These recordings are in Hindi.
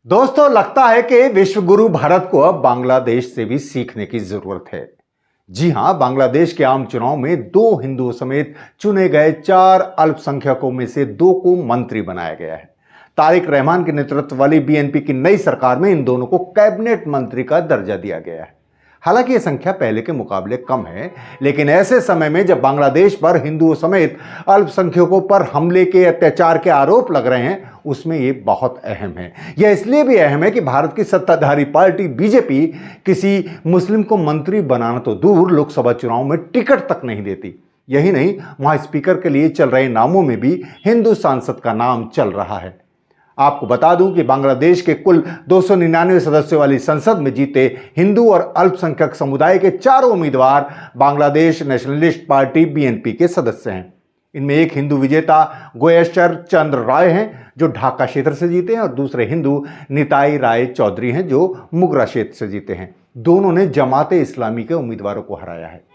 दोस्तों, लगता है कि विश्व गुरु भारत को अब बांग्लादेश से भी सीखने की जरूरत है। जी हां, बांग्लादेश के आम चुनाव में दो हिंदुओं समेत चुने गए 4 अल्पसंख्यकों में से 2 को मंत्री बनाया गया है। तारिक रहमान के नेतृत्व वाली बीएनपी की नई सरकार में इन दोनों को कैबिनेट मंत्री का दर्जा दिया गया है। हालांकि यह संख्या पहले के मुकाबले कम है, लेकिन ऐसे समय में जब बांग्लादेश पर हिंदुओं समेत अल्पसंख्यकों पर हमले के अत्याचार के आरोप लग रहे हैं, उसमें यह बहुत अहम है। यह इसलिए भी अहम है कि भारत की सत्ताधारी पार्टी बीजेपी किसी मुस्लिम को मंत्री बनाना तो दूर, लोकसभा चुनाव में टिकट तक नहीं देती। यही नहीं, वहां स्पीकर के लिए चल रहे नामों में भी हिंदू सांसद का नाम चल रहा है। आपको बता दूं कि बांग्लादेश के कुल 299 सदस्यों वाली संसद में जीते हिंदू और अल्पसंख्यक समुदाय के 4 उम्मीदवार बांग्लादेश नेशनलिस्ट पार्टी बीएनपी के सदस्य हैं। इनमें एक हिंदू विजेता गोयेश्वर चंद्र राय हैं, जो ढाका क्षेत्र से जीते हैं, और दूसरे हिंदू निताई राय चौधरी हैं, जो मुगरा क्षेत्र से जीते हैं। दोनों ने जमाते इस्लामी के उम्मीदवारों को हराया है।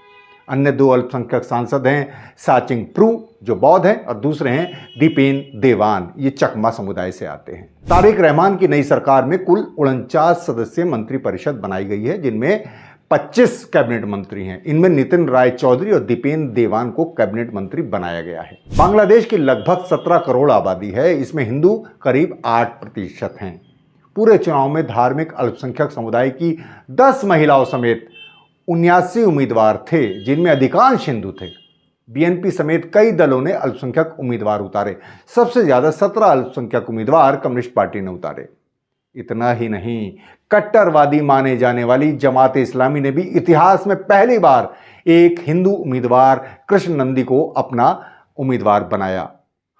अन्य 2 अल्पसंख्यक सांसद हैं साचिंग प्रू, जो बौद्ध हैं, और दूसरे हैं दीपेन देवान, ये चकमा समुदाय से आते हैं। तारिक रहमान की नई सरकार में कुल 49 सदस्यीय मंत्रिपरिषद बनाई गई है, जिनमें 25 कैबिनेट मंत्री हैं। इनमें नितिन राय चौधरी और दीपेन देवान को कैबिनेट मंत्री बनाया गया है। बांग्लादेश की लगभग 17 करोड़ आबादी है, इसमें हिंदू करीब 8% हैं। पूरे चुनाव में धार्मिक अल्पसंख्यक समुदाय की 10 महिलाओं समेत 79 उम्मीदवार थे, जिनमें अधिकांश हिंदू थे। बीएनपी समेत कई दलों ने अल्पसंख्यक उम्मीदवार उतारे। सबसे ज्यादा 17 अल्पसंख्यक उम्मीदवार कम्युनिस्ट पार्टी ने उतारे। इतना ही नहीं, कट्टरवादी माने जाने वाली जमाते इस्लामी ने भी इतिहास में पहली बार एक हिंदू उम्मीदवार कृष्ण नंदी को अपना उम्मीदवार बनाया।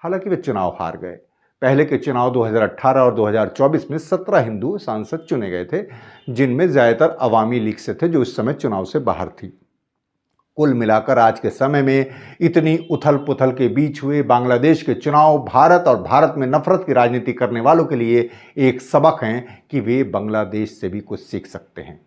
हालांकि वे चुनाव हार गए। पहले के चुनाव 2018 और 2024 में 17 हिंदू सांसद चुने गए थे, जिनमें ज्यादातर अवामी लीग से थे, जो इस समय चुनाव से बाहर थी। कुल मिलाकर आज के समय में इतनी उथल पुथल के बीच हुए बांग्लादेश के चुनाव भारत और भारत में नफरत की राजनीति करने वालों के लिए एक सबक हैं कि वे बांग्लादेश से भी कुछ सीख सकते हैं।